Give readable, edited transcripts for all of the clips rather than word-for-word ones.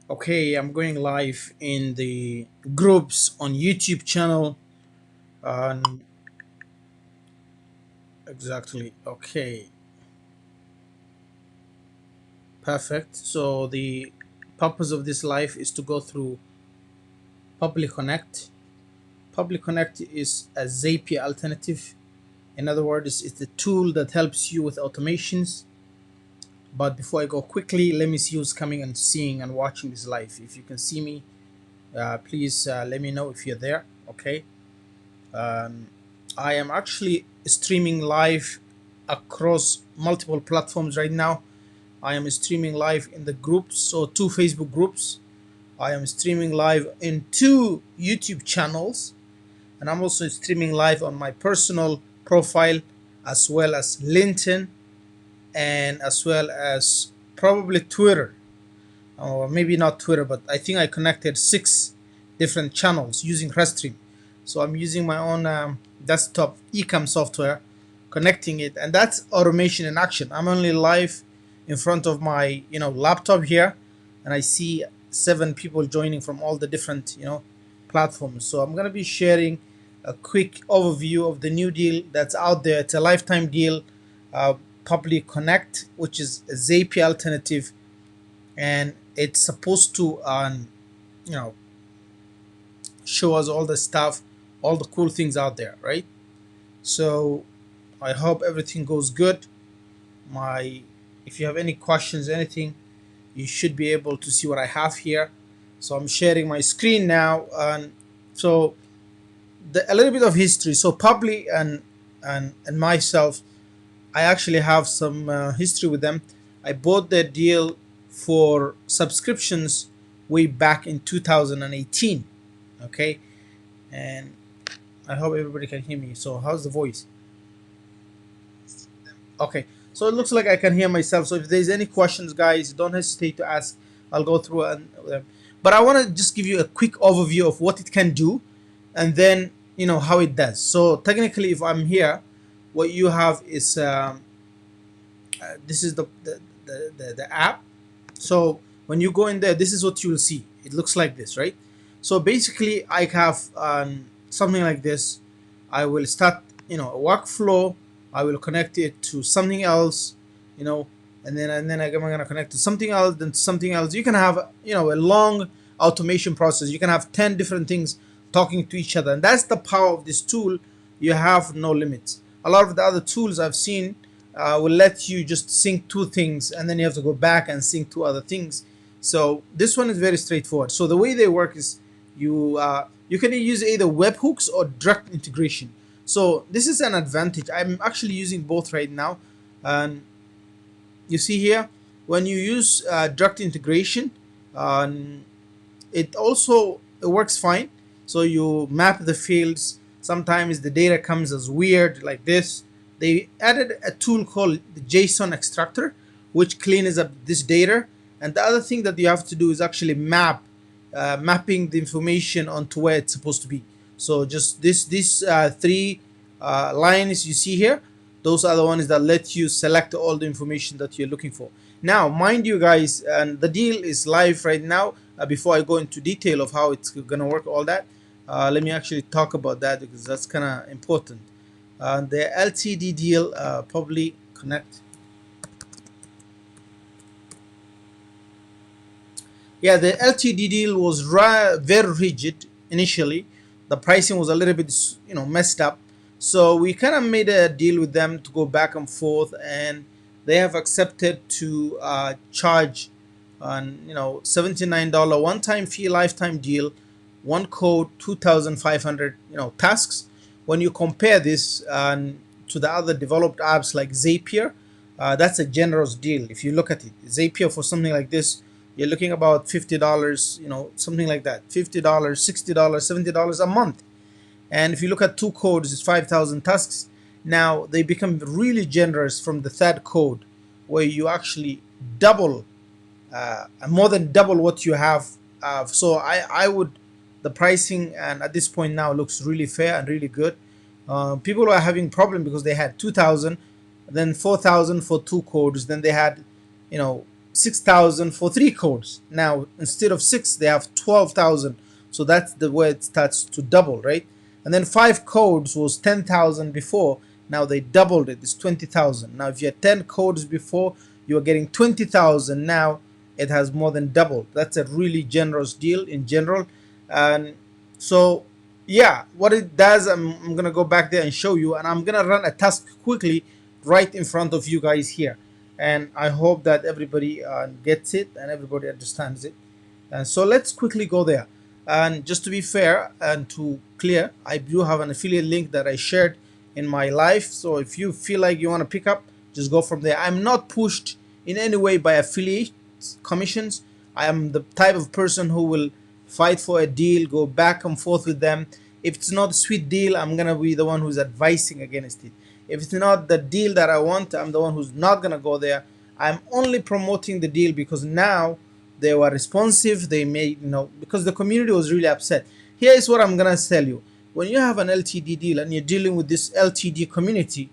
Okay, I'm going live in the groups on YouTube channel. And exactly. Okay, perfect. So the purpose of this live is to go through Pabbly Connect. Pabbly Connect is a Zapier alternative. In other words, it's the tool that helps you with automations. But before I go quickly, let me see who's coming and seeing and watching this live. If you can see me, please let me know if you're there. Okay. Um, I am actually streaming live across multiple platforms right now. I am streaming live in the groups, so two Facebook groups. I am streaming live in two YouTube channels, and I'm also streaming live on my personal profile as well as LinkedIn and as well as probably Twitter, or maybe not Twitter, but I think I connected six different channels using Restream. So I'm using my own desktop ecam software, connecting it, and that's automation in action. I'm only live in front of my laptop here, and I see seven people joining from all the different platforms. So I'm gonna be sharing a quick overview of the new deal that's out there. It's a lifetime deal, uh, Public Connect, which is a Zapier alternative, and it's supposed to you know show us all the stuff, all the cool things out there, right? So I hope everything goes good. My If you have any questions, anything, you should be able to see what I have here. So I'm sharing my screen now, and so a little bit of history. So Publi and myself, I actually have some history with them. I bought their deal for subscriptions way back in 2018. Okay, and I hope everybody can hear me. So how's the voice? Okay, so it looks like I can hear myself. So if there's any questions, guys, don't hesitate to ask. I'll go through and but I want to just give you a quick overview of what it can do, and then how it does. So technically, if I'm here, what you have is this is the app. So when you go in there, this is what you will see. It looks like this, right? So basically, I have something like this. I will start, a workflow. I will connect it to something else, you know, and then I'm gonna connect to something else, then something else. You can have, a long automation process. You can have 10 different things talking to each other, and that's the power of this tool. You have no limits. A lot of the other tools I've seen will let you just sync two things, and then you have to go back and sync two other things. So this one is very straightforward. So the way they work is you can use either webhooks or direct integration. So this is an advantage. I'm actually using both right now, and you see here when you use direct integration, um, it works fine. So you map the fields. Sometimes the data comes as weird like this. They added a tool called the Json Extractor, which cleans up this data. And the other thing that you have to do is actually mapping the information onto where it's supposed to be. So just these three lines you see here, those are the ones that let you select all the information that you're looking for. Now, mind you guys, and the deal is live right now. Before I go into detail of how it's gonna work, all that, let me actually talk about that because that's kind of important. The LTD deal, probably connect. Yeah, the LTD deal was very rigid initially. The pricing was a little bit, messed up. So we kind of made a deal with them to go back and forth, and they have accepted to charge an $79 one-time fee, lifetime deal, one code, 2,500 tasks. When you compare this to the other developed apps like Zapier, that's a generous deal. If you look at it, Zapier for something like this, you're looking about $50, something like that. $50, $60, $70 a month. And if you look at two codes, it's 5,000 tasks. Now they become really generous from the third code, where you actually double, more than double what you have. So I would, the pricing and at this point now looks really fair and really good. People are having problem because they had 2,000, then 4,000 for two codes, then they had, you know, 6,000 for 3 codes. Now instead of 6 they have 12,000, so that's the way it starts to double, right? And then 5 codes was 10,000 before, now they doubled it, it's 20,000. Now if you had 10 codes before, you were getting 20,000, now it has more than doubled. That's a really generous deal in general. And so yeah, what it does, I'm gonna go back there and show you, and I'm gonna run a task quickly right in front of you guys here, and I hope that everybody gets it and everybody understands it. And so let's quickly go there. And just to be fair and to clear, I do have an affiliate link that I shared in my life, so if you feel like you want to pick up, just go from there. I'm not pushed in any way by affiliate commissions. I am the type of person who will fight for a deal, go back and forth with them. If it's not a sweet deal, I'm gonna be the one who's advising against it. If it's not the deal that I want, I'm the one who's not gonna go there. I'm only promoting the deal because now they were responsive. They made, because the community was really upset. Here is what I'm gonna tell you. When you have an LTD deal and you're dealing with this LTD community,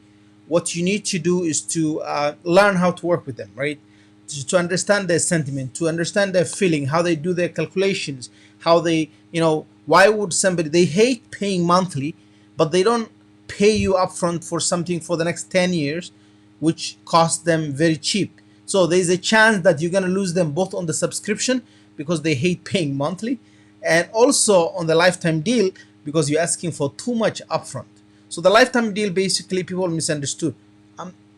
what you need to do is to learn how to work with them, right? To understand their sentiment, to understand their feeling, how they do their calculations, how they, why would somebody, they hate paying monthly, but they don't pay you upfront for something for the next 10 years, which costs them very cheap. So there's a chance that you're going to lose them both on the subscription because they hate paying monthly, and also on the lifetime deal because you're asking for too much upfront. So the lifetime deal, basically people misunderstood.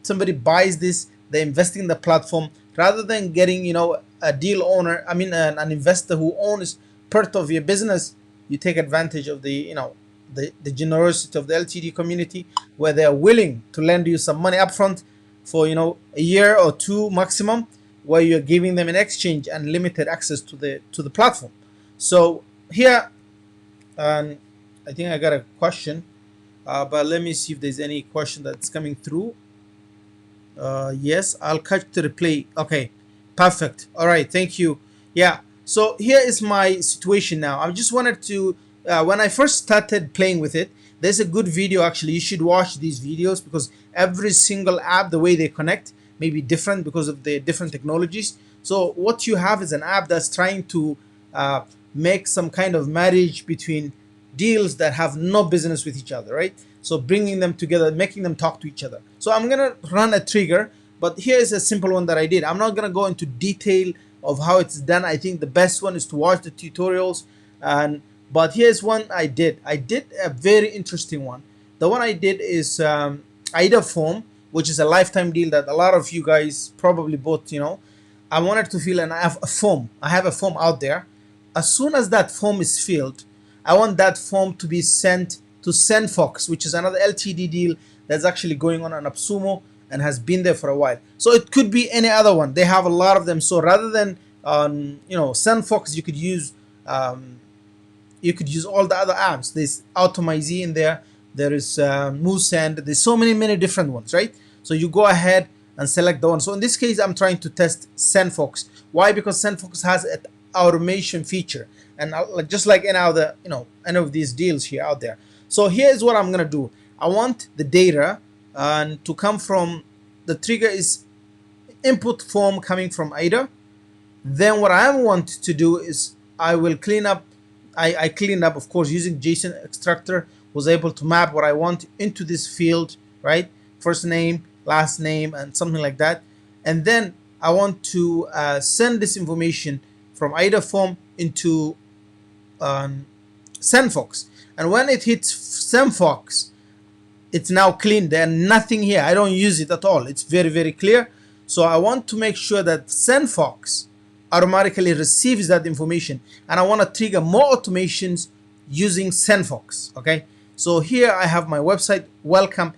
Somebody buys this, they're investing in the platform, rather than getting a deal owner, an investor who owns part of your business. You take advantage of the generosity of the LTD community, where they're willing to lend you some money upfront for a year or two maximum, where you're giving them in exchange unlimited access to the platform. So here, and I think I got a question, but let me see if there's any question that's coming through. Yes, I'll catch the replay. Okay, perfect. All right, thank you. Yeah, so here is my situation now. I just wanted to, when I first started playing with it, there's a good video actually. You should watch these videos because every single app, the way they connect may be different because of the different technologies. So what you have is an app that's trying to make some kind of marriage between deals that have no business with each other, right? So bringing them together, making them talk to each other. So I'm gonna run a trigger, but here's a simple one that I did. I'm not gonna go into detail of how it's done. I think the best one is to watch the tutorials. But here's one I did. I did a very interesting one. The one I did is AIDA form, which is a lifetime deal that a lot of you guys probably bought. I wanted to fill a form. I have a form out there. As soon as that form is filled, I want that form to be sent to SendFox, which is another LTD deal that's actually going on AppSumo and has been there for a while. So it could be any other one. They have a lot of them. So rather than SendFox, you could use all the other apps. There's Automize in there. There is MoveSend. There's so many different ones, right? So you go ahead and select the one. So in this case, I'm trying to test SendFox. Why? Because SendFox has an automation feature, and just like any other, any of these deals here out there. So here's what I'm gonna do. I want the data to come from, the trigger is input form coming from AIDA. Then what I want to do is I will clean up. I cleaned up, of course, using Json Extractor, was able to map what I want into this field, right? First name, last name, and something like that. And then I want to send this information from AIDA form into SendFox. And when it hits SendFox, it's now clean. There's nothing here. I don't use it at all. It's very clear. So I want to make sure that SendFox automatically receives that information, and I want to trigger more automations using SendFox. Okay, so here I have my website welcome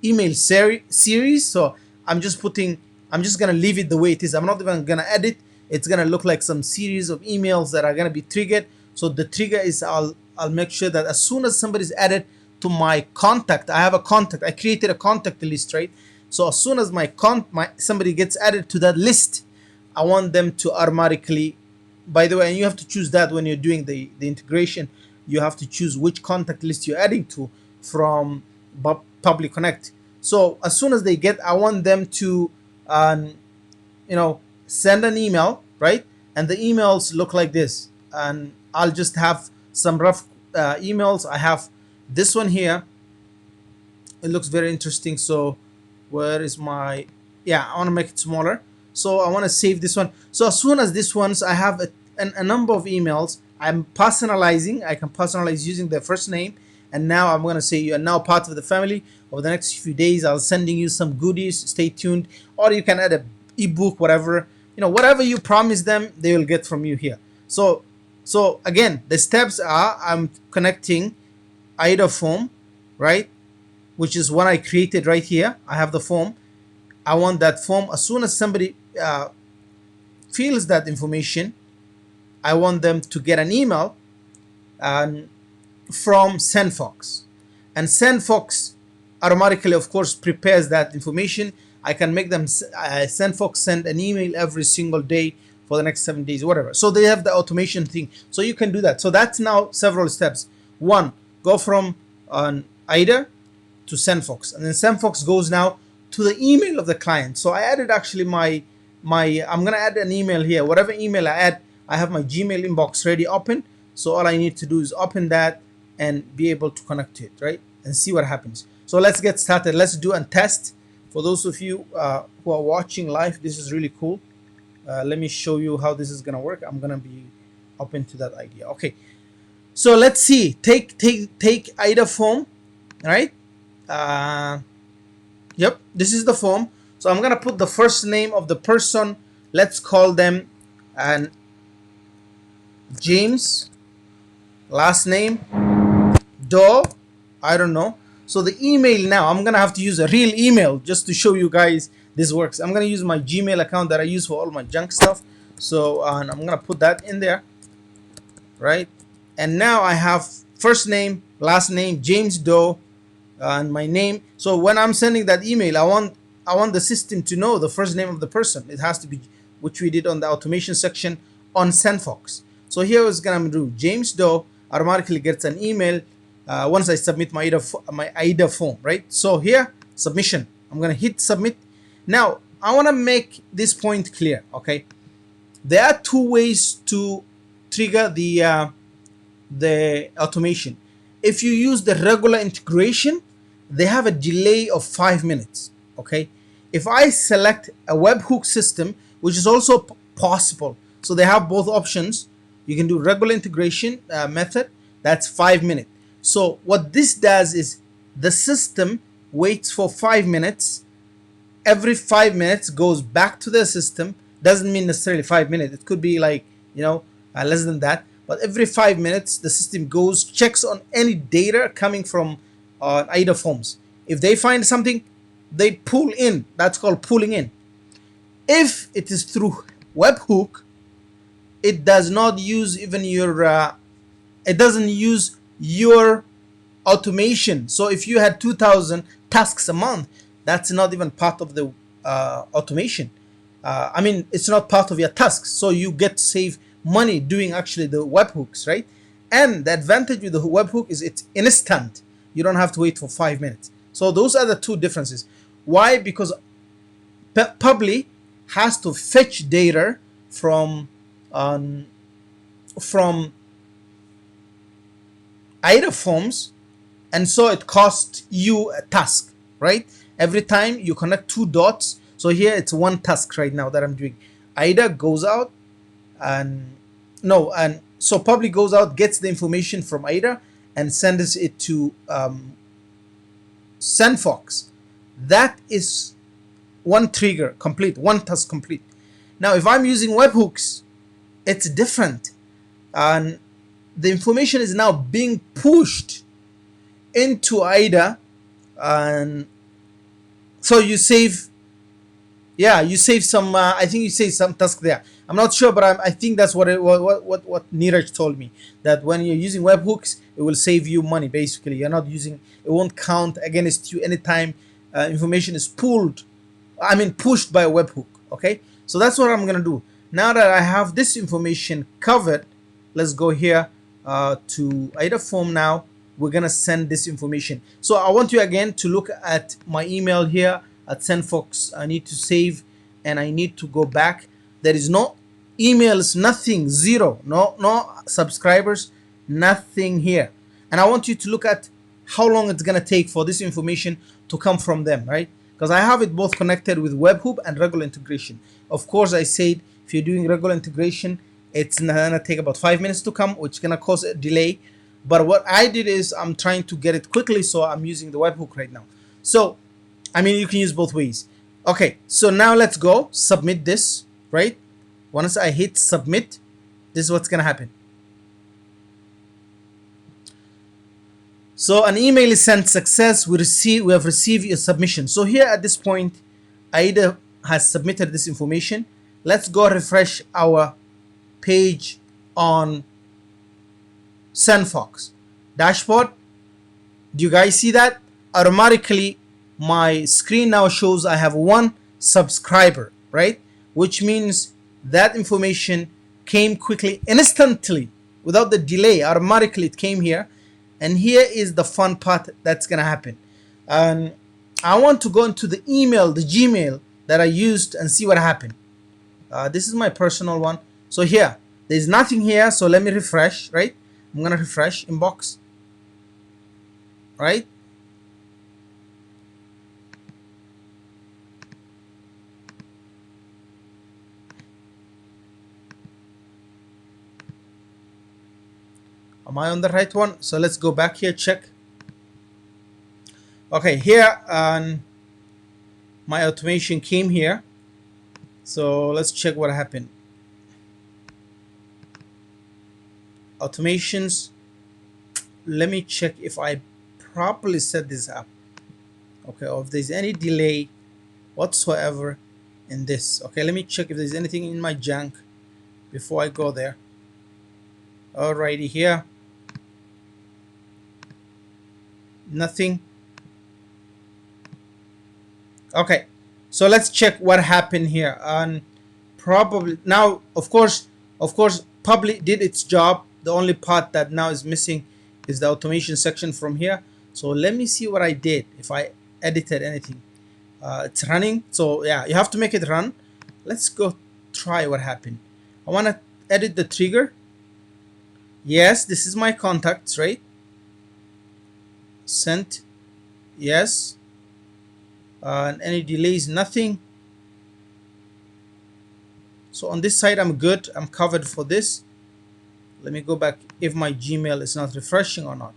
email series. So I'm just gonna leave it the way it is. I'm not even gonna edit. It's gonna look like some series of emails that are gonna be triggered. So the trigger is I'll make sure that as soon as somebody's added to my contact, I have a contact. I created a contact list, right? So as soon as somebody gets added to that list, I want them to automatically, by the way, and you have to choose that when you're doing the integration, you have to choose which contact list you're adding to from Pabbly Connect. So as soon as they get, I want them to, send an email, right? And the emails look like this, and I'll just have some rough emails. I have this one here. It looks very interesting. So where is my, yeah, I want to make it smaller. So I want to save this one. So as soon as this one's, I have a number of emails. I'm personalizing. I can personalize using their first name. And now I'm going to say you are now part of the family. Over the next few days, I'll sending you some goodies. Stay tuned. Or you can add a ebook, whatever, whatever you promise them, they will get from you here. So again, the steps are, I'm connecting IDA form, right? Which is what I created right here. I have the form. I want that form. As soon as somebody fills that information, I want them to get an email from SendFox. And SendFox automatically, of course, prepares that information. I can make them, SendFox send an email every single day for the next 7 days, whatever. So they have the automation thing. So you can do that. So that's now several steps. One, go from IDA to SendFox, and then SendFox goes now to the email of the client. So I added actually my I'm gonna add an email here. Whatever email I add, I have my Gmail inbox ready open. So all I need to do is open that and be able to connect to it, right? And see what happens. So let's get started. Let's do a test. For those of you who are watching live, this is really cool. Let me show you how this is gonna work. I'm gonna be open to that idea. Okay. So let's see. Take IDA form, right? Yep, this is the form. So I'm gonna put the first name of the person. Let's call them and James. Last name Doe. I don't know. So the email now, I'm gonna have to use a real email just to show you guys this works. I'm gonna use my Gmail account that I use for all my junk stuff. So and I'm gonna put that in there, right? And now I have first name, last name, James Doe, and my name. So when I'm sending that email, I want the system to know the first name of the person. It has to be, which we did on the automation section on SendFox. So here is gonna do James Doe automatically gets an email once I submit my IDA form, right? So here, submission. I'm gonna hit submit. Now I want to make this point clear. Okay, there are two ways to trigger the automation. If you use the regular integration, they have a delay of 5 minutes. Okay, if I select a webhook system, which is also possible, so they have both options. You can do regular integration method, that's 5 minutes. So what this does is the system waits for 5 minutes. Every 5 minutes goes back to the system. Doesn't mean necessarily 5 minutes. It could be like, less than that. But every 5 minutes, the system goes, checks on any data coming from IDA forms. If they find something, they pull in. That's called pulling in. If it is through webhook, it does not use even your, it doesn't use your automation. So if you had 2,000 tasks a month, that's not even part of the automation. I mean, it's not part of your tasks. So you get to save money doing actually the webhooks, right? And the advantage with the webhook is it's instant. You don't have to wait for 5 minutes. So those are the two differences. Why? Because Pabbly has to fetch data from IDA forms, and so it costs you a task, right? Every time you connect 2 dots. So here it's 1 task right now that I'm doing. IDA goes out and so Pabbly goes out, gets the information from IDA and sends it to SendFox. That is 1 trigger complete, 1 task complete. Now if I'm using webhooks, it's different, and the information is now being pushed into IDA, and so you save, you save some. I think you save some task there. I'm not sure, but I think that's what Neeraj told me, that when you're using webhooks, it will save you money. Basically, you're not using, it won't count against you anytime information is pushed by a webhook. Okay, so that's what I'm gonna do. Now that I have this information covered, let's go here to IDA form. Now we're gonna send this information. So I want you again to look at my email here at SendFox. I need to save and I need to go back. There is no emails, nothing, zero, no subscribers, nothing here. And I want you to look at how long it's gonna take for this information to come from them, right? Because I have it both connected with webhook and regular integration. Of course, I said if you're doing regular integration, it's gonna take about 5 minutes to come, which is gonna cause a delay. But what I did is I'm trying to get it quickly, so I'm using the webhook right now. So I mean, you can use both ways. Okay, so now let's go submit this, right? Once I hit submit, this is what's gonna happen. So an email is sent, success, we have received your submission. So here at this point, Aida has submitted this information. Let's go refresh our page on SendFox dashboard. Do you guys see that? Automatically my screen now shows I have 1 subscriber, right? Which means that information came quickly, instantly, without the delay. Automatically it came here. And here is the fun part that's gonna happen. And I want to go into the email, the Gmail that I used, and see what happened. This is my personal one. So here, there's nothing here. So let me refresh, right? I'm gonna refresh inbox, right? Am I on the right one? So let's go back here, check. Okay, here my automation came here. So let's check what happened. Automations. Let me check if I properly set this up. Okay, or if there's any delay whatsoever in this. Okay, let me check if there's anything in my junk before I go there. Alrighty, here. Nothing. Okay, so let's check what happened here. And probably now, of course, Pabbly did its job. The only part that now is missing is the automation section from here. So let me see what I did, if I edited anything. It's running, so yeah, you have to make it run. Let's go try what happened. I want to edit the trigger. Yes, this is my contacts, right? Sent, yes. And any delays, nothing. So on this side I'm good, I'm covered for this. Let me go back if my Gmail is not refreshing or not.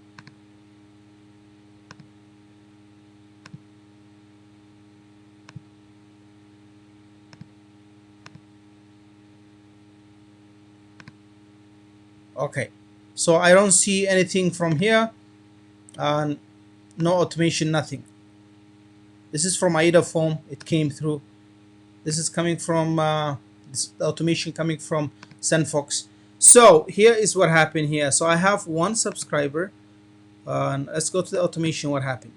Okay, so I don't see anything from here, and no automation, nothing. This is from Aida Foam, it came through. This is coming from this automation coming from SendFox. So here is what happened here. So I have 1 subscriber, and let's go to the automation. What happened?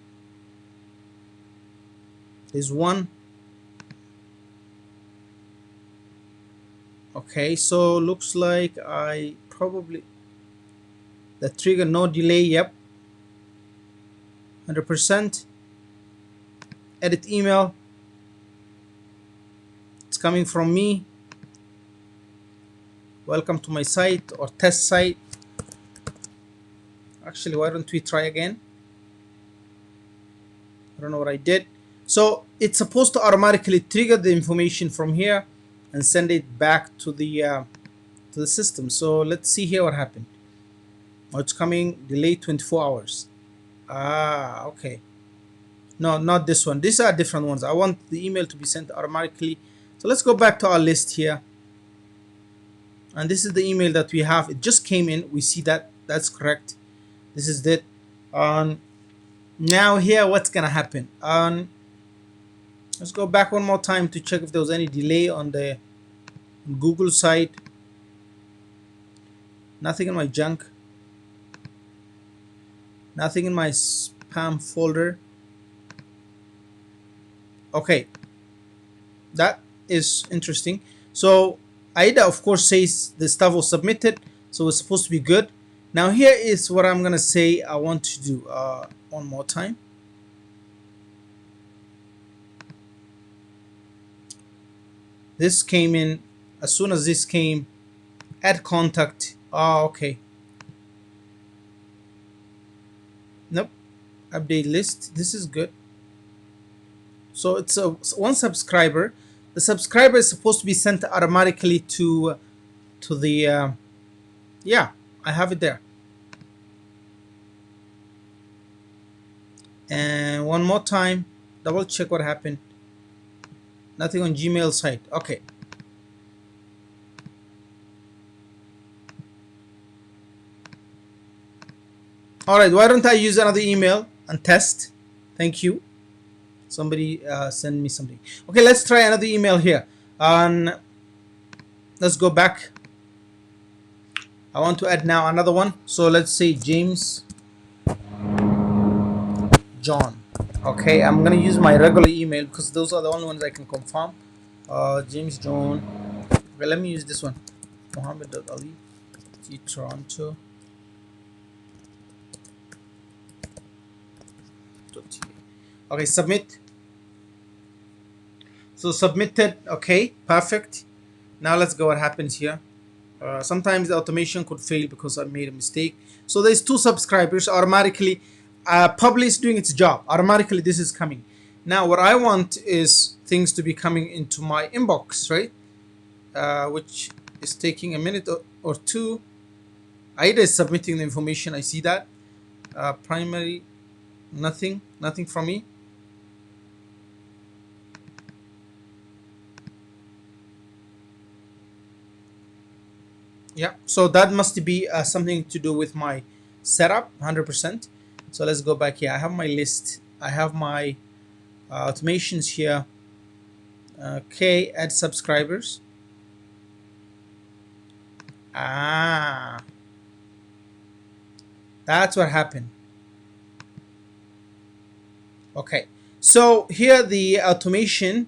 There's 1. Okay, so looks like I probably the trigger, no delay. Yep, 100%. Edit email, it's coming from me. Welcome to my site or test site. Actually, why don't we try again? I don't know what I did. So it's supposed to automatically trigger the information from here and send it back to the system. So let's see here what happened. Oh, it's coming, delay 24 hours. Ah, okay. No, not this one. These are different ones. I want the email to be sent automatically. So let's go back to our list here. And this is the email that we have. It just came in. We see that. That's correct. This is it. Now here, what's gonna happen? Let's go back one more time to check if there was any delay on the Google side. Nothing in my junk. Nothing in my spam folder. Okay, that is interesting. So Aida, of course, says the stuff was submitted, so it's supposed to be good. Now here is what I'm gonna say I want to do one more time. This came in as soon as this came, add contact. Oh, okay. Nope. Update list. This is good. So it's a one subscriber. The subscriber is supposed to be sent automatically to the yeah, I have it there. And one more time, double check what happened. Nothing on Gmail site. Okay. All right, why don't I use another email and test? Thank you. Somebody send me something. Okay, let's try another email here. And let's go back. I want to add now another one. So let's say James John. Okay, I'm gonna use my regular email because those are the only ones I can confirm. James John. Okay, let me use this one. Mohammed.Ali, Toronto. Okay, submit. So submitted. Okay, perfect. Now let's go what happens here. Sometimes the automation could fail because I made a mistake. So there's 2 subscribers automatically. Pabbly is doing its job. Automatically this is coming. Now what I want is things to be coming into my inbox, right? Which is taking a minute or 2. Aida is submitting the information. I see that. Primary, nothing from me. Yeah, so that must be something to do with my setup 100%. So let's go back here. I have my list. I have my automations here. Okay, add subscribers. That's what happened. Okay, so here the automation,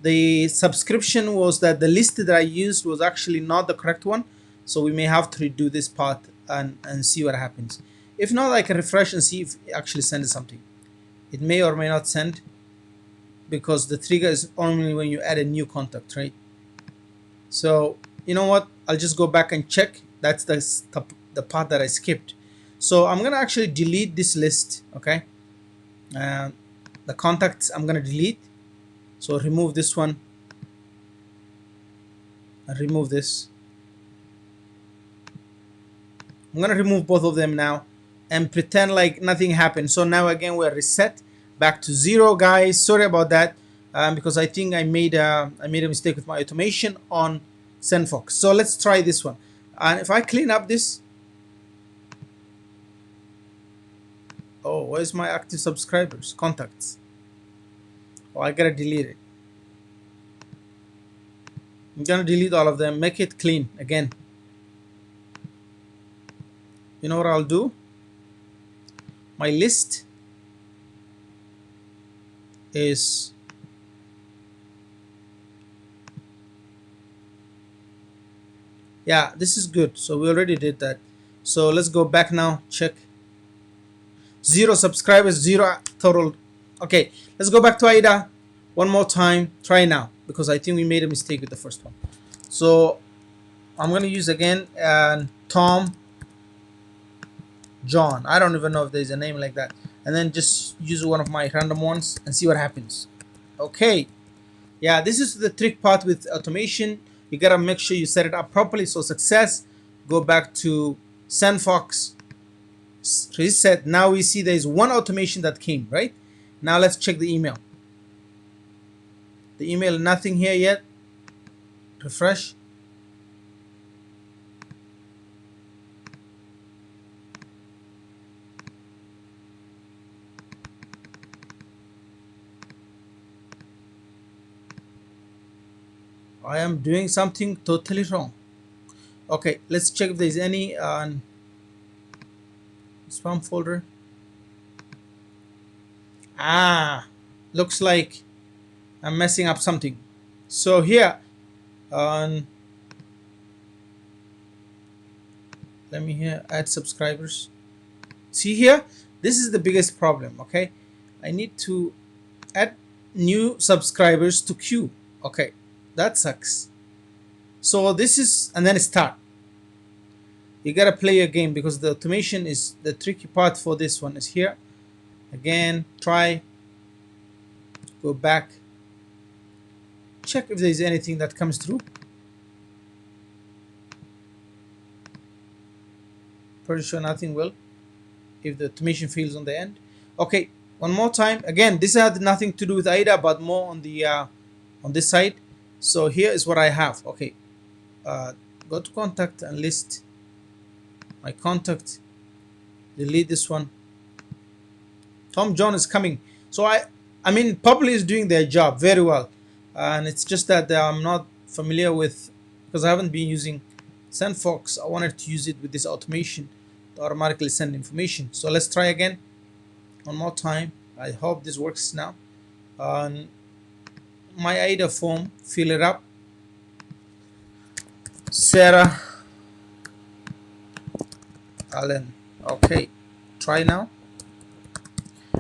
the subscription was that the list that I used was actually not the correct one. So we may have to redo this part and see what happens. If not, I can refresh and see if it actually sends something. It may or may not send because the trigger is only when you add a new contact, right? So you know what? I'll just go back and check. That's the part that I skipped. So I'm gonna actually delete this list, okay? The contacts I'm gonna delete. So remove this one and remove this. I'm gonna remove both of them now and pretend like nothing happened. So now again we're reset back to 0, guys. Sorry about that because I think I made a mistake with my automation on SendFox. So let's try this one. And if I clean up this, oh, where's my active subscribers contacts? Oh, I gotta delete it. I'm gonna delete all of them, make it clean again. You know what I'll do? My list is yeah, this is good. So we already did that. So let's go back now, check. 0 subscribers, 0 total. Okay, let's go back to Aida one more time. Try now because I think we made a mistake with the first one. So I'm gonna use again Tom John. I don't even know if there's a name like that. And then just use one of my random ones and see what happens. Okay. Yeah, this is the trick part with automation. You gotta make sure you set it up properly. So success. Go back to SendFox. Reset. Now we see there's one automation that came, right? Now let's check the email. The email, nothing here yet. Refresh. I am doing something totally wrong. Okay, let's check if there's any spam folder. Looks like I'm messing up something. So here let me here add subscribers. See here, this is the biggest problem. Okay, I need to add new subscribers to queue. Okay, that sucks. So this is, and then start. You gotta play a game because the automation is the tricky part for this one is here. Again, try, go back, check if there's anything that comes through. Pretty sure nothing will if the automation fails on the end. Okay, one more time. Again, this had nothing to do with AIDA, but more on the on this side. So here is what I have. Okay, go to contact and list my contact. Delete this one. Tom John is coming. So I mean, Pabbly is doing their job very well, and it's just that I'm not familiar with because I haven't been using SendFox. I wanted to use it with this automation to automatically send information. So let's try again, one more time. I hope this works now. On my AIDA form, fill it up. Sarah Allen. Okay, try now.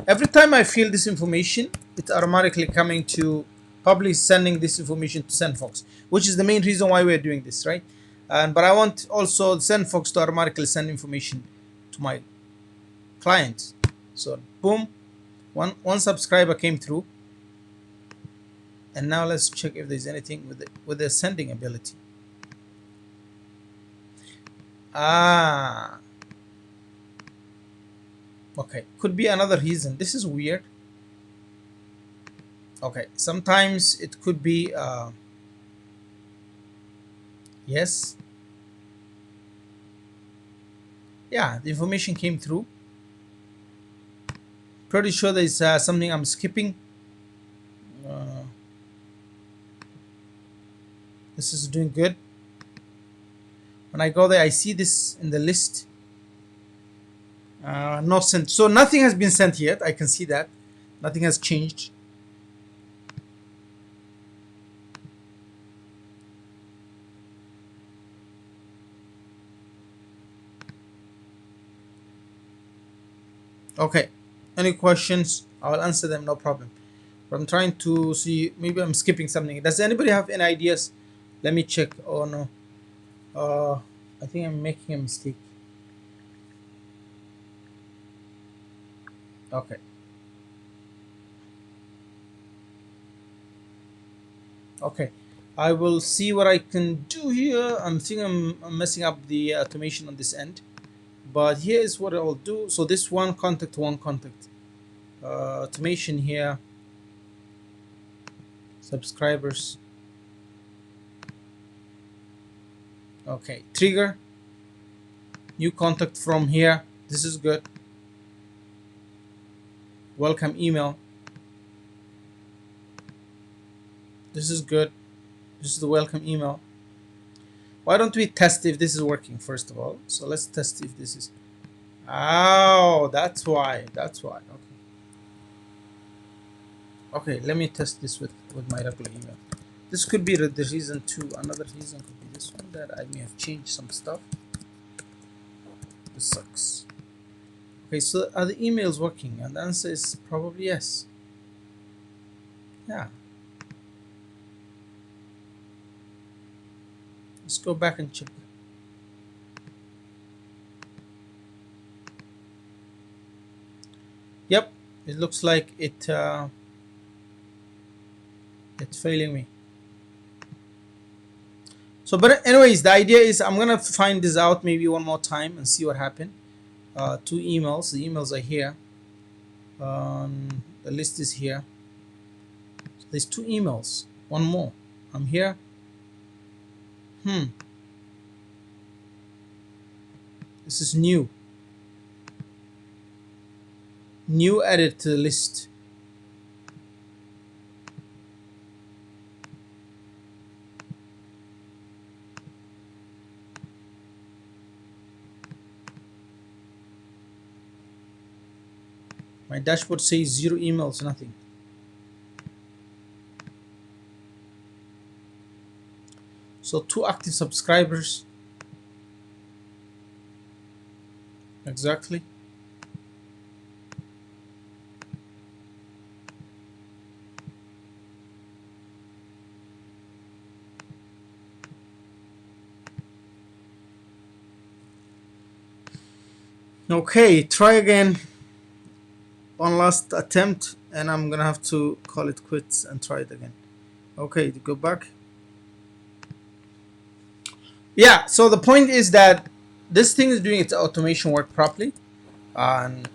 Every time I fill this information, it's automatically coming to Pabbly, sending this information to SendFox, which is the main reason why we're doing this, right? But I want also SendFox to automatically send information to my clients. So boom, one subscriber came through, and now let's check if there's anything with the sending ability. Ah, okay, could be another reason. This is weird. Okay, sometimes it could be yes, yeah, the information came through. Pretty sure there's something I'm skipping. This is doing good. When I go there, I see this in the list. No sent. So nothing has been sent yet. I can see that. Nothing has changed. Okay. Any questions? I will answer them, no problem. But I'm trying to see. Maybe I'm skipping something. Does anybody have any ideas? Let me check. Oh no. I think I'm making a mistake. Okay. Okay. I will see what I can do here. I'm thinking I'm messing up the automation on this end. But here is what I'll do. So this one contact automation here, subscribers. Okay, trigger new contact from here. This is good. Welcome email. This is good. This is the welcome email. Why don't we test if this is working first of all? So let's test if this is. Oh, that's why. That's why. Okay. Okay, let me test this with my regular email. This could be the reason too. Another reason could be this one, that I may have changed some stuff. This sucks. Okay, so are the emails working? And the answer is probably yes. Yeah. Let's go back and check. Yep, it looks like it's failing me. So, but anyways, the idea is I'm gonna find this out maybe one more time and see what happened. Two emails. The emails are here. The list is here. So there's two emails. One more. I'm here. This is new. New added to the list. My dashboard says 0 emails, nothing. So 2 active subscribers. Exactly. Okay, try again. One last attempt, and I'm gonna have to call it quits and try it again. Okay, to go back. Yeah, so the point is that this thing is doing its automation work properly. And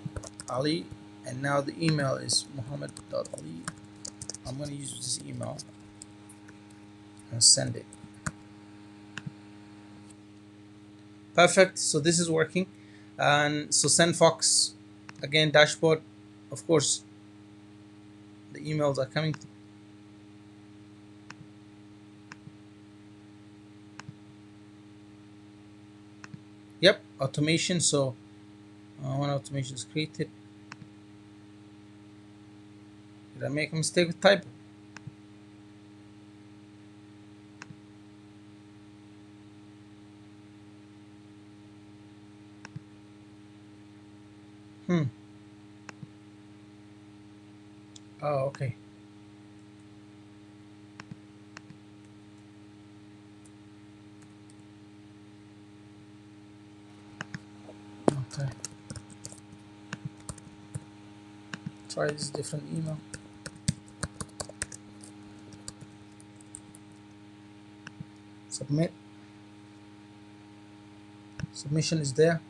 Ali, and now the email is Muhammad.Ali. I'm gonna use this email and send it. Perfect. So this is working. And so send Fox again dashboard. Of course, the emails are coming. Yep, automation. So one automation is created. Did I make a mistake with type? Hmm. Oh, okay. Okay. Try this different email. Submit. Submission is there.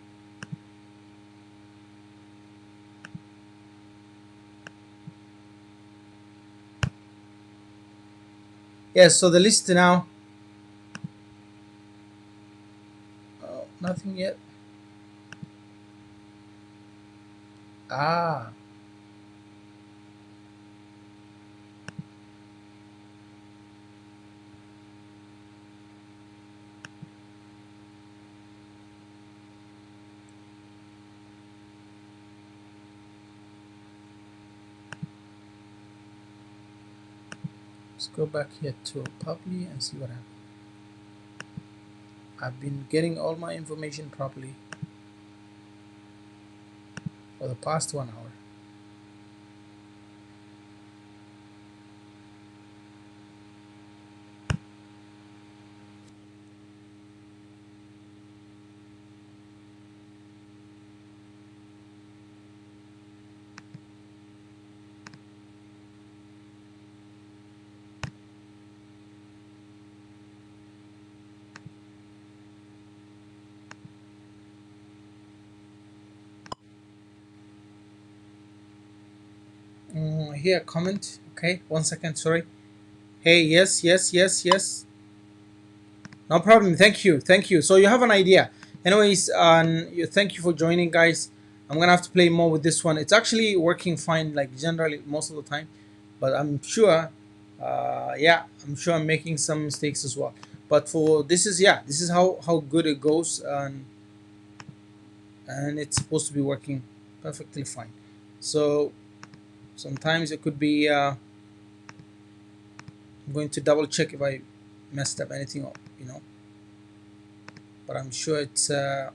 Yes. So the list now. Nothing yet. Ah. Let's go back here to Pabbly and see what happens. I've been getting all my information properly for the past 1 hour. Here, comment. Okay, 1 second. Sorry. Hey, yes, yes, yes, yes. No problem. Thank you, thank you. So you have an idea. Anyways, thank you for joining, guys. I'm gonna have to play more with this one. It's actually working fine, like generally most of the time, but I'm sure, yeah, I'm sure I'm making some mistakes as well. But for this is yeah, this is how good it goes, and it's supposed to be working perfectly fine. So sometimes it could be. I'm going to double check if I messed up anything, but I'm sure it's a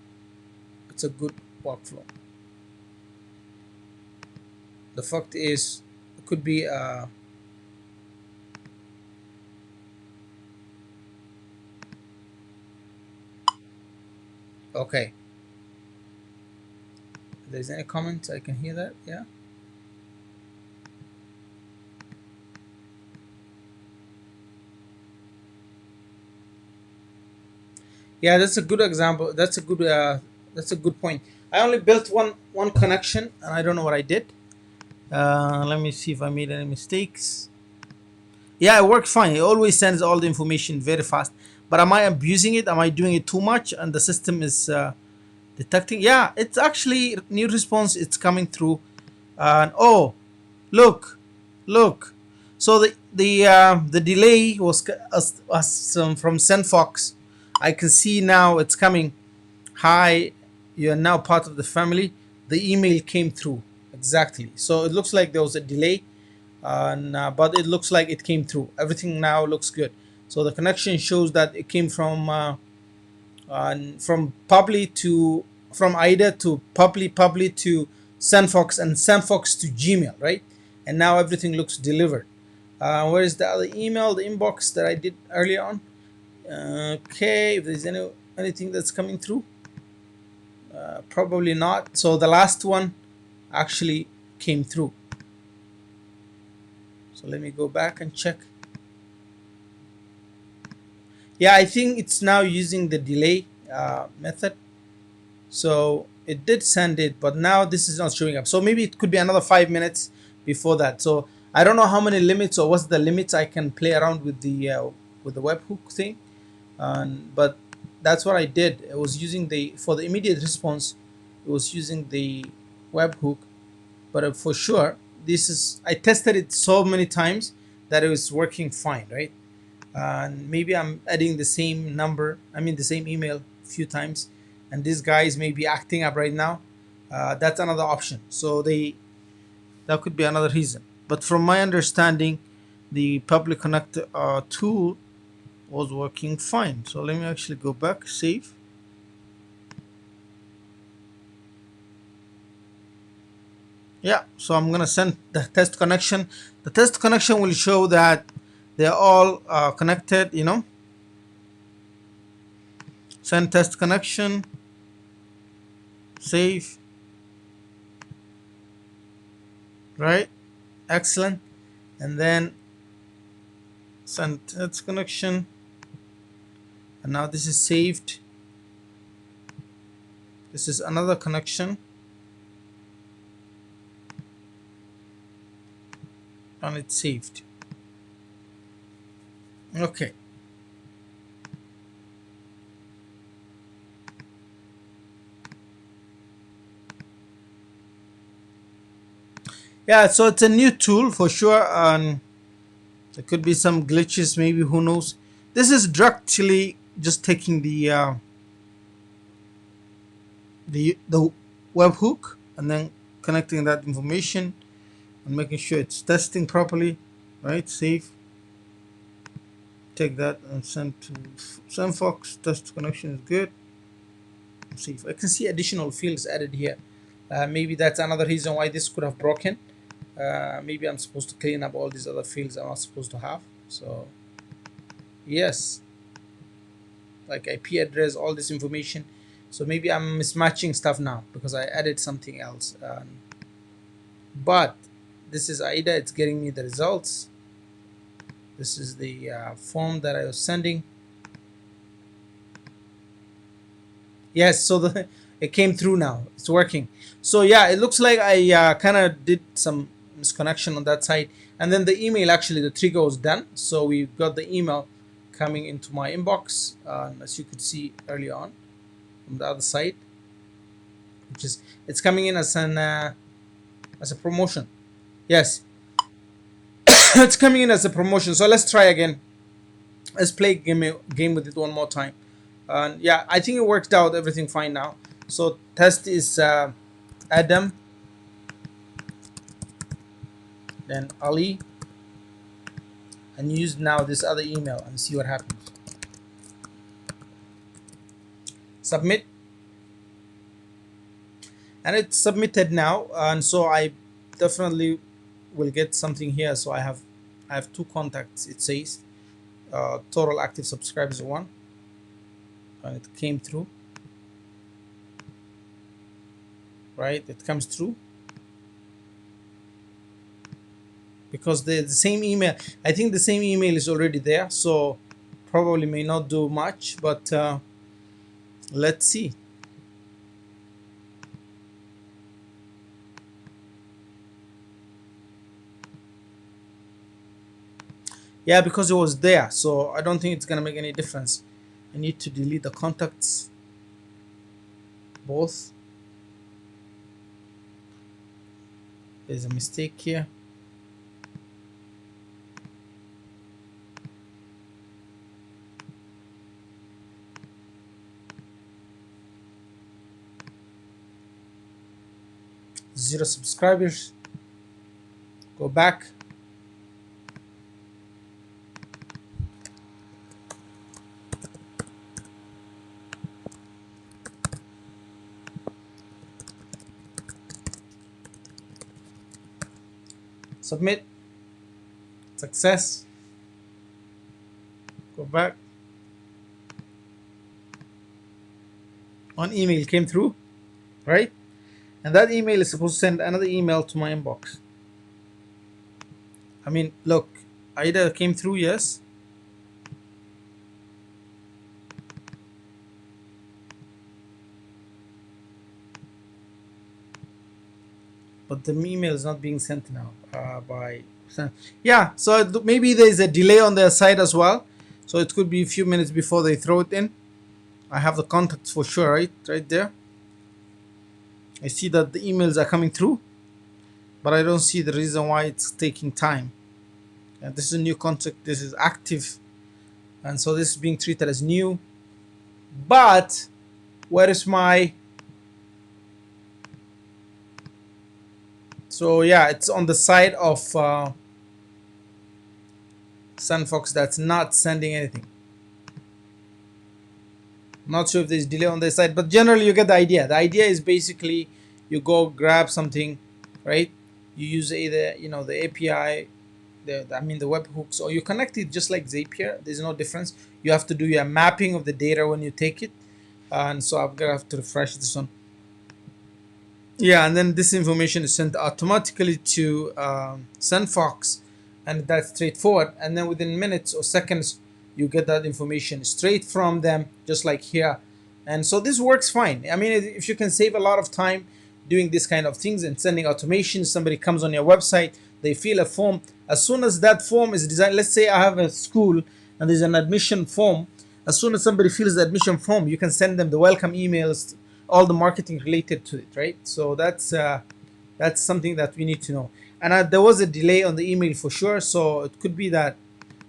good workflow. The fact is, it could be okay. If there's any comment, I can hear that. Yeah. Yeah, that's a good example. That's a good point. I only built one connection, and I don't know what I did. Let me see if I made any mistakes. Yeah, it worked fine. It always sends all the information very fast. But am I abusing it? Am I doing it too much? And the system is detecting. Yeah, it's actually new response. It's coming through. And oh, look, look. So the delay was from SendFox. I can see now it's coming. Hi, you are now part of the family. The email came through exactly. So it looks like there was a delay, and but it looks like it came through. Everything now looks good. So the connection shows that it came from Pabbly to from IDA to Pabbly to SendFox and SendFox to Gmail, right? And now everything looks delivered. Where is the other email, the inbox that I did earlier on? Okay, if there's anything that's coming through, Probably not. So the last one actually came through. So let me go back and check. Yeah, I think it's now using the delay method. So it did send it, but now this is not showing up. So maybe it could be another 5 minutes before that. So I don't know how many limits or what's the limits I can play around with the webhook thing. But that's what I did. It was using for the immediate response, it was using the webhook. But for sure, I tested it so many times that it was working fine, right? And maybe I'm adding the same number, I mean the same email a few times, and this guy is maybe acting up right now. That's another option. So that could be another reason. But from my understanding, the Public Connect tool was working fine. So let me actually go back, save. Yeah, so I'm gonna send the test connection. The test connection will show that they're all connected, Send test connection, save, right? Excellent. And then send test connection. And now this is saved. This is another connection. And it's saved. Okay. Yeah, so it's a new tool for sure. And there could be some glitches, maybe, who knows. This is directly just taking the webhook and then connecting that information and making sure it's testing properly, right? Save. Take that and send to SendFox. Test connection is good. Save. I can see additional fields added here. Maybe that's another reason why this could have broken. Maybe I'm supposed to clean up all these other fields I'm not supposed to have. So yes, like IP address, all this information. So maybe I'm mismatching stuff now because I added something else. But this is AIDA. It's getting me the results. This is the form that I was sending. Yes, so it came through now. It's working. So yeah, it looks like I kind of did some misconnection on that side, and then the email, actually the trigger was done. So we got the email coming into my inbox, as you could see earlier on from the other side, which is it's coming in as a promotion. Yes, it's coming in as a promotion. So let's try again. Let's play game with it one more time. And yeah, I think it worked out everything fine now. So test is Adam, then Ali, and use now this other email and see what happens. Submit, and it's submitted now. And so I definitely will get something here. So I have 2 contacts. It says total active subscribers 1, and it came through. Right, it comes through because the same email, I think the same email is already there, so probably may not do much, but let's see. Yeah, because it was there, so I don't think it's gonna make any difference. I need to delete the contacts both. There's a mistake here. Zero subscribers. Go back. Submit. Success. Go back. One email came through. right? And that email is supposed to send another email to my inbox. I mean, look, AIDA came through, yes. But the email is not being sent now yeah, so maybe there's a delay on their side as well, so it could be a few minutes before they throw it in. I have the contacts for sure, right there. I see that the emails are coming through, but I don't see the reason why it's taking time. And this is a new contact, this is active, and so this is being treated as new. But where is my, so yeah, it's on the side of SendFox that's not sending anything. Not sure if there's delay on their side, but generally you get the idea. The idea is basically you go grab something, right? You use either, you know, the API, I mean the webhooks, or you connect it just like Zapier. There's no difference. You have to do your mapping of the data when you take it, and so I'm gonna have to refresh this one. Yeah, and then this information is sent automatically to SendFox, and that's straightforward. And then within minutes or seconds, you get that information straight from them, just like here. And so this works fine. I mean, if you can save a lot of time doing this kind of things and sending automation, somebody comes on your website, they fill a form. As soon as that form is designed, let's say I have a school and there's an admission form. As soon as somebody fills the admission form, you can send them the welcome emails, all the marketing related to it, right? So that's something that we need to know. And there was a delay on the email for sure, so it could be that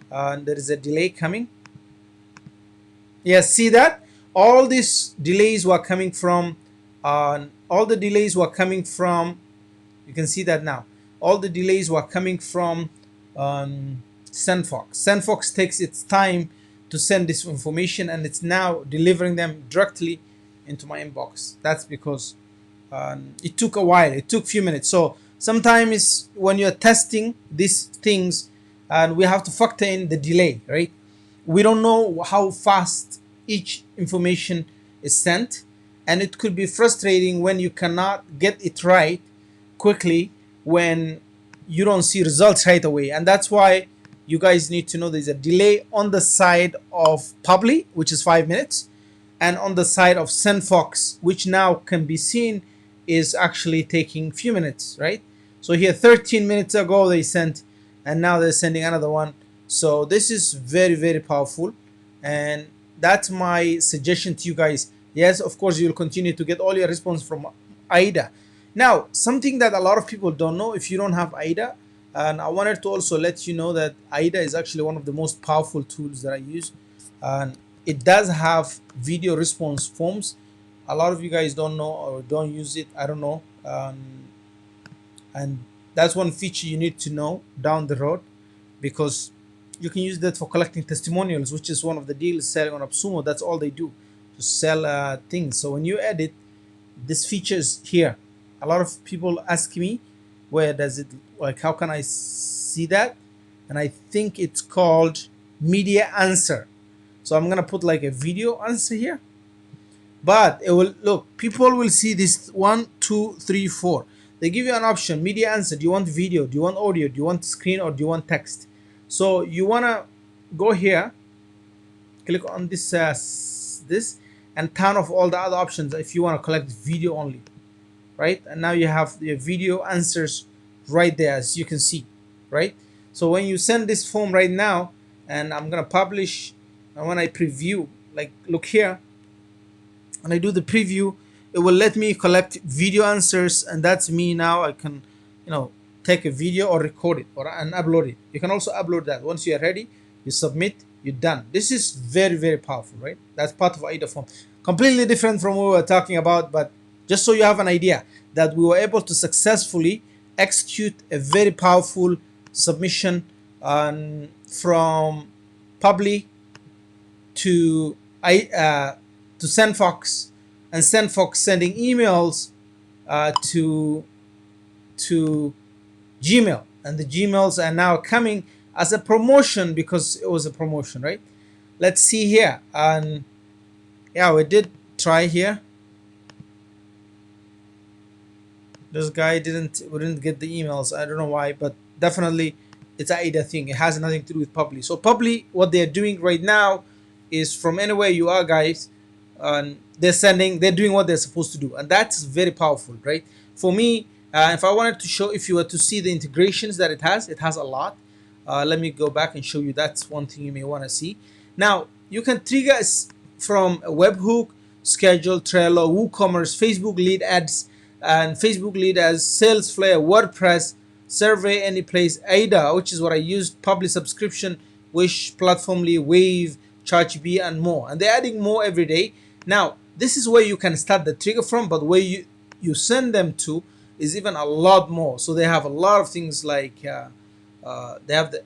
there is a delay coming. Yes, see that all these delays were coming from all the delays were coming from, you can see that now, all the delays were coming from SendFox. SendFox takes its time to send this information, and it's now delivering them directly into my inbox. That's because it took a while. It took a few minutes. So sometimes when you're testing these things, and we have to factor in the delay, right? We don't know how fast each information is sent, and it could be frustrating when you cannot get it right quickly, when you don't see results right away. And that's why you guys need to know there's a delay on the side of Pabbly, which is 5 minutes, and on the side of SendFox, which now can be seen is actually taking few minutes, right? So here 13 minutes ago they sent, and now they're sending another one. So this is very, very powerful, and that's my suggestion to you guys. Yes, of course you'll continue to get all your response from AIDA. Now, something that a lot of people don't know, if you don't have AIDA, and I wanted to also let you know that AIDA is actually one of the most powerful tools that I use, and it does have video response forms. A lot of you guys don't know or don't use it, I don't know, and that's one feature you need to know down the road, because you can use that for collecting testimonials, which is one of the deals selling on AppSumo. That's all they do, to sell things. So when you edit, this feature is here. A lot of people ask me, where does it, like, how can I see that? And I think it's called media answer. So I'm gonna put like a video answer here, but it will look, people will see this 1, 2, 3, 4. They give you an option, media answer. Do you want video? Do you want audio? Do you want screen, or do you want text? So you wanna go here, click on this this, and turn off all the other options if you want to collect video only, right? And now you have the video answers right there, as you can see, right? So when you send this form right now, and I'm gonna publish, and when I preview, like look here, when I do the preview, it will let me collect video answers, and that's me now. I can, you know, take a video or record it and upload it. You can also upload that. Once you are ready, you submit, you're done. This is very, very powerful, right? That's part of AIDA form. Completely different from what we were talking about, but just so you have an idea that we were able to successfully execute a very powerful submission from Pabbly to SendFox, and SendFox sending emails to Gmail, and the Gmails are now coming as a promotion because it was a promotion, right? Let's see here, and yeah, we did try here. This guy didn't get the emails. I don't know why, but definitely it's a AIDA thing. It has nothing to do with Pabbly. So Pabbly, what they're doing right now is from anywhere you are, guys, they're doing what they're supposed to do, and that's very powerful, right? For me, if I wanted to show, if you were to see the integrations that it has a lot. Let me go back and show you. That's one thing you may want to see. Now you can trigger from a webhook, schedule, Trello, WooCommerce, Facebook lead ads, and Facebook lead as SalesFlare, WordPress, Survey, Anyplace, AIDA, which is what I used, Public Subscription, Wish, Platformly, Wave, ChargeBee, and more. And they're adding more every day. Now, this is where you can start the trigger from, but where you send them to is even a lot more. So they have a lot of things like they have the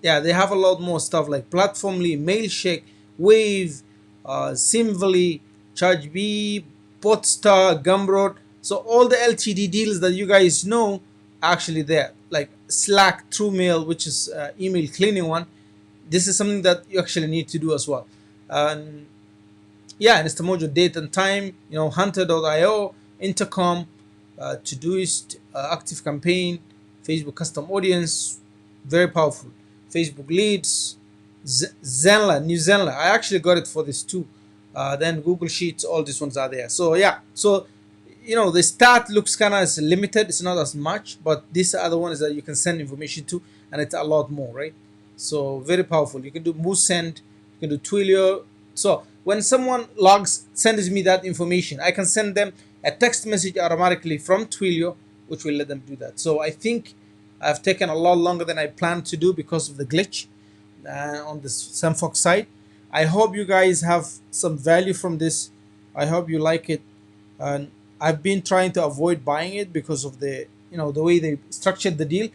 they have a lot more stuff like Platformly, Mailshake, Wave, Simvally, ChargeBee, Podstar, Gumroad. So all the LTD deals that you guys know are actually there. Like Slack, TrueMail, which is email cleaning one. This is something that you actually need to do as well. And yeah, Instamojo date and time, Hunter.io, Intercom, Todoist, Active Campaign, Facebook custom audience, very powerful. Facebook leads, Zenla, New Zenla. I actually got it for this too. Then Google Sheets, all these ones are there. So yeah, so the stat looks kind of limited. It's not as much, but these are the ones that you can send information to, and it's a lot more, right? So very powerful. You can do Moose Send, you can do Twilio. So when someone sends me that information, I can send them a text message automatically from Twilio, which will let them do that. So I think I've taken a lot longer than I planned to do because of the glitch on the SendFox side. I hope you guys have some value from this. I hope you like it. And I've been trying to avoid buying it because of the way they structured the deal.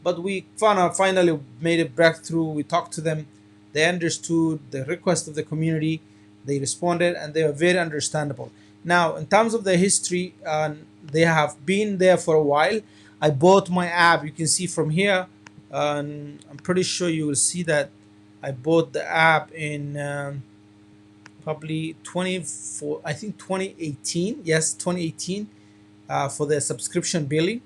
But we finally made a breakthrough. We talked to them. They understood the request of the community. They responded, and they are very understandable. Now, in terms of the history, they have been there for a while. I bought my app. You can see from here, and I'm pretty sure you will see that I bought the app in probably 2018. Yes, 2018 for the subscription billing.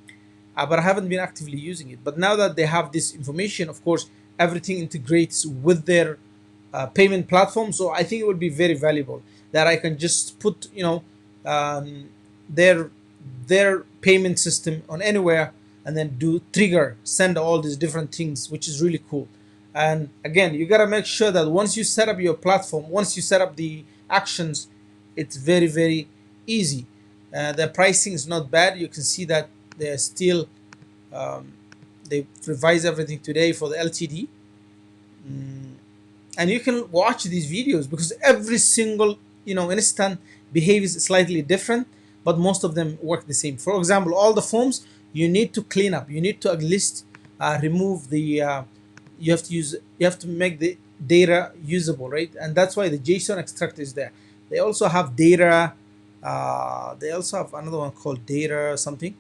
But I haven't been actively using it. But now that they have this information, of course, everything integrates with their payment platform. So I think it would be very valuable that I can just put, their payment system on anywhere, and then send all these different things, which is really cool. And again, you gotta make sure that once you set up your platform, once you set up the actions, it's very, very easy. The pricing is not bad. You can see that they're still they revised everything today for the LTD. And you can watch these videos because every single instant behaves slightly different, but most of them work the same. For example, all the forms you need to clean up. You need to at least remove the you have to make the data usable, right? And that's why the Json Extractor is there. They also have data. They also have another one called data something,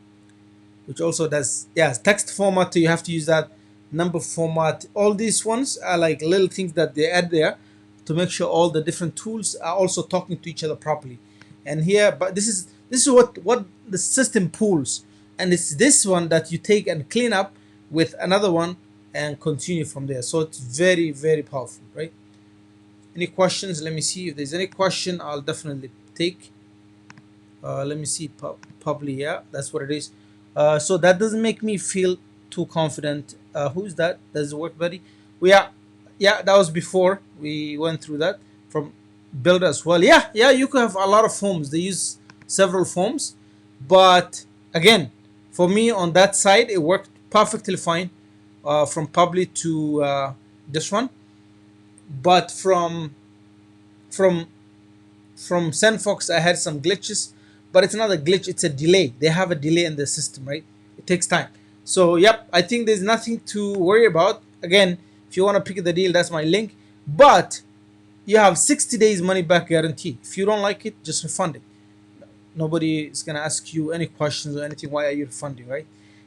which also does text format. You have to use that, number format. All these ones are like little things that they add there to make sure all the different tools are also talking to each other properly. And here, but this is what the system pulls, and it's this one that you take and clean up with another one and continue from there. So it's very, very powerful, right? Any questions? Let me see if there's any question. I'll definitely take. Let me see. Probably, yeah, that's what it is. So that doesn't make me feel too confident. Who's that? Does it work, buddy? Yeah, that was before we went through that from build as well. Yeah, you could have a lot of forms. They use several forms, but again, for me on that side, it worked perfectly fine. From Pabbly to this one, but from SendFox, I had some glitches, but it's not a glitch, it's a delay. They have a delay in the system, right? It takes time. So yep, I think there's nothing to worry about. Again, if you want to pick the deal, that's my link. But you have 60 days money back guarantee. If you don't like it, just refund it. Nobody is gonna ask you any questions or anything. Why are you refunding, right?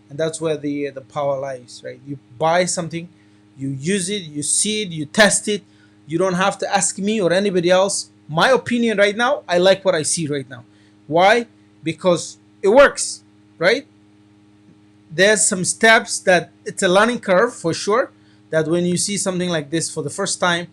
And that's where the power lies, right? You buy something, you use it, you see it, you test it. You don't have to ask me or anybody else. My opinion right now, I like what I see right now. Why? Because it works, right? there's some steps that it's a learning curve for sure, that when you see something like this for the first time,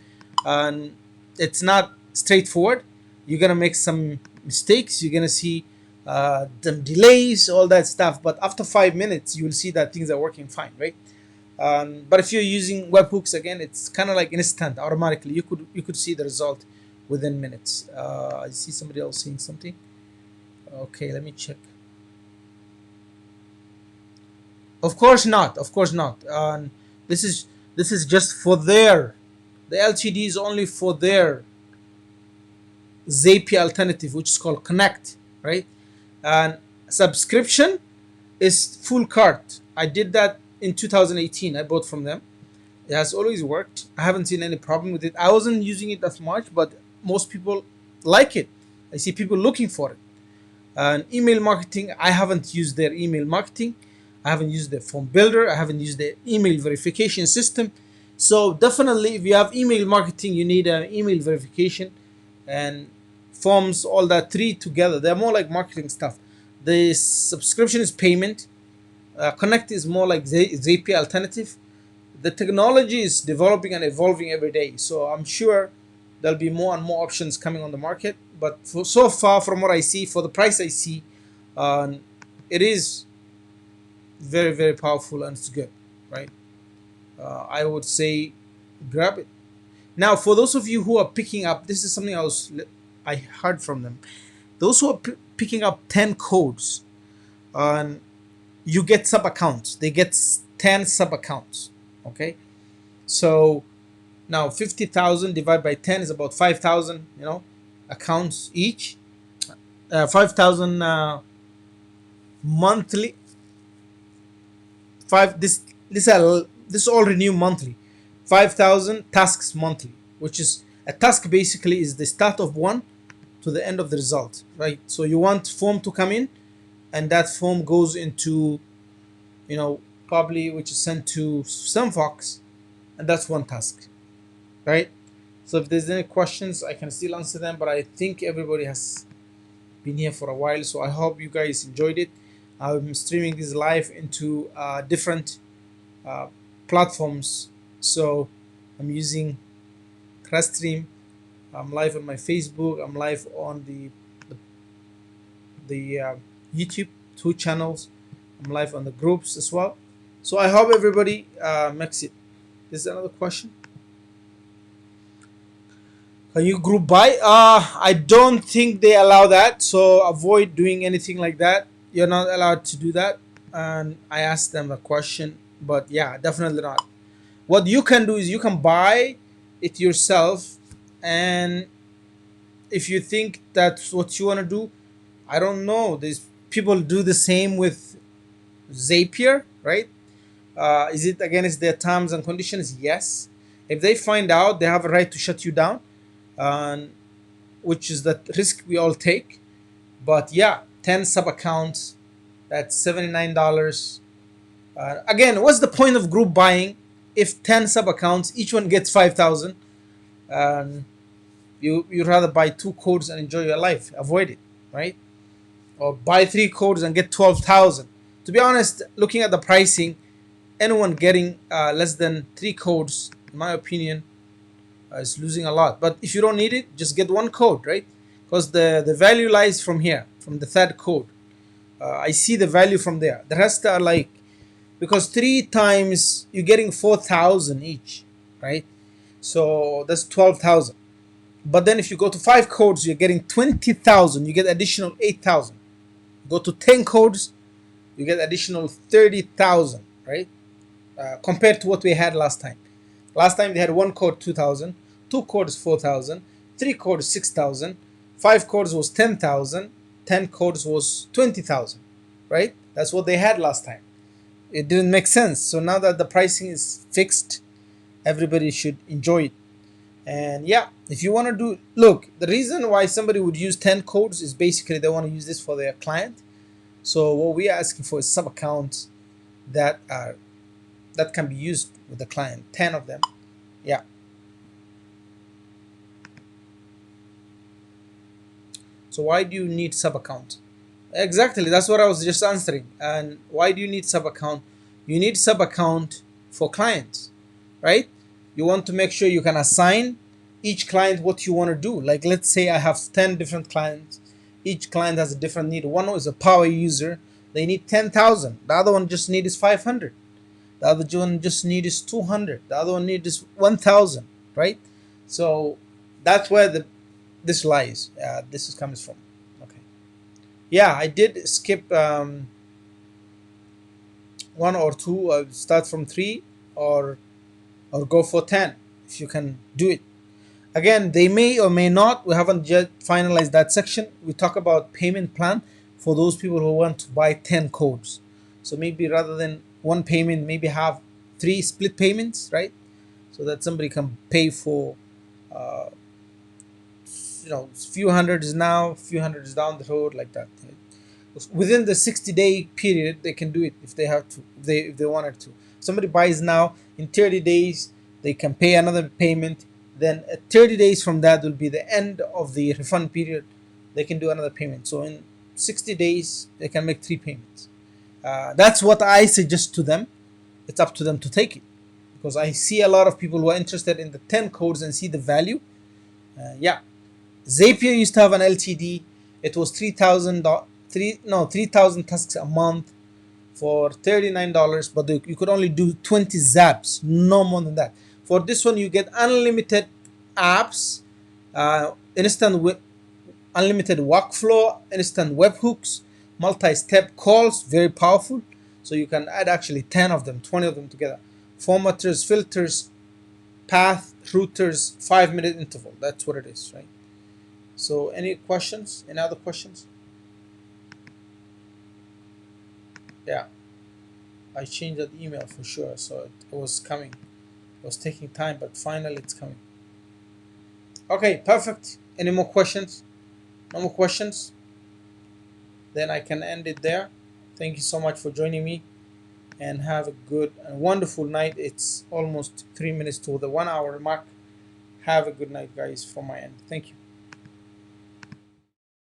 and it's not straightforward, you're gonna make some mistakes, you're gonna see some delays, all that stuff, but after 5 minutes you will see that things are working fine, right? But if you're using webhooks, again, it's kind of like instant, automatically you could see the result within minutes. I see somebody else saying something. Okay, let me check. Of course not. Of course not. This is this is just for their, the LTD is only for their Zapier alternative, which is called Connect, right? And subscription is full cart. I did that in 2018. I bought from them. It has always worked. I haven't seen any problem with it. I wasn't using it as much, but most people like it. I see people looking for it. And email marketing, I haven't used their email marketing. I haven't used their form builder. I haven't used their email verification system. So definitely, if you have email marketing, you need an email verification and forms, all that three together. They're more like marketing stuff. The subscription is payment. Connect is more like Zapier alternative. The technology is developing and evolving every day. So I'm sure there'll be more and more options coming on the market. But so far, from what I see, for the price I see, it is very, very powerful and it's good, right? I would say grab it. Now, for those of you who are picking up, this is something I heard from them. Those who are picking up 10 codes, you get sub accounts. They get 10 sub accounts. Okay, so now 50,000 divided by 10 is about 5,000. Accounts each. 5,000 monthly. This all renew monthly. 5,000 tasks monthly, which is a task basically is the start of one to the end of the result, right? So you want form to come in, and that form goes into, Pabbly, which is sent to SendFox, and that's one task, right? So if there's any questions, I can still answer them, but I think everybody has been here for a while, so I hope you guys enjoyed it. I'm streaming this live into different platforms. So I'm using Crestream. I'm live on my Facebook. I'm live on the YouTube, 2 channels. I'm live on the groups as well. So I hope everybody makes it. Is there another question? Can you group buy? I don't think they allow that. So avoid doing anything like that. You're not allowed to do that. And I asked them a question, but yeah, definitely not. What you can do is you can buy it yourself, and if you think that's what you want to do, I don't know. These people do the same with Zapier, right? Is it against their terms and conditions? Yes. If they find out, they have a right to shut you down, which is the risk we all take. But yeah, 10 sub accounts, that's $79. Again, what's the point of group buying if 10 sub accounts, each one gets 5,000? You'd rather buy 2 codes and enjoy your life. Avoid it, right? Or buy 3 codes and get 12,000. To be honest, looking at the pricing, anyone getting less than 3 codes, in my opinion, is losing a lot. But if you don't need it, just get 1 code, right? Because the value lies from here, from the 3rd code. I see the value from there. The rest are like, because 3 times you're getting 4,000 each, right? So that's 12,000. But then if you go to 5 codes, you're getting 20,000. You get additional 8,000. Go to 10 codes, you get additional 30,000, right? Compared to what we had last time. Last time they had 1 code 2,000, 2 codes 4,000, 3 codes 6,000, 5 codes was 10,000, 10 codes was 20,000, right? That's what they had last time. It didn't make sense. So now that the pricing is fixed, everybody should enjoy it. And yeah, if you want to do, look, the reason why somebody would use 10 codes is basically they want to use this for their client. So what we are asking for is sub accounts that can be used with the client, 10 of them. Yeah. So why do you need sub account? Exactly, that's what I was just answering. And why do you need sub account? You need sub account for clients, right? You want to make sure you can assign each client what you want to do. Like, let's say I have 10 different clients. Each client has a different need. One is a power user, they need 10,000. The other one just needs 500. The other one just needs 200. The other one needs 1,000, right? So that's where this lies. This is comes from. Okay. Yeah, I did skip one or two. Start from three, or go for 10 if you can do it. Again, they may or may not. We haven't yet finalized that section. We talk about payment plan for those people who want to buy 10 codes. So maybe rather than one payment, maybe have three split payments, right? So that somebody can pay for, uh, few hundreds now, few hundreds down the road, like that. Within the 60-day period, they can do it if they have to, if they wanted to. Somebody buys now, in 30 days they can pay another payment. Then 30 days from that will be the end of the refund period. They can do another payment. So in 60 days they can make three payments. That's what I suggest to them. It's up to them to take it, because I see a lot of people who are interested in the 10 codes and see the value. Yeah, Zapier used to have an LTD. It was 3,000 tasks a month for $39, but you could only do 20 zaps, no more than that. For this one, you get unlimited apps, unlimited workflow, instant webhooks, multi-step calls, very powerful. So you can add actually 10 of them, 20 of them together. Formatters, filters, path, routers, 5-minute interval. That's what it is, right? So any questions? Any other questions? Yeah, I changed that email for sure. So it was coming. It was taking time, but finally it's coming. Okay, perfect. Any more questions? No more questions? Then I can end it there. Thank you so much for joining me, and have a good and wonderful night. It's almost 3 minutes to the 1 hour mark. Have a good night, guys, from my end. Thank you.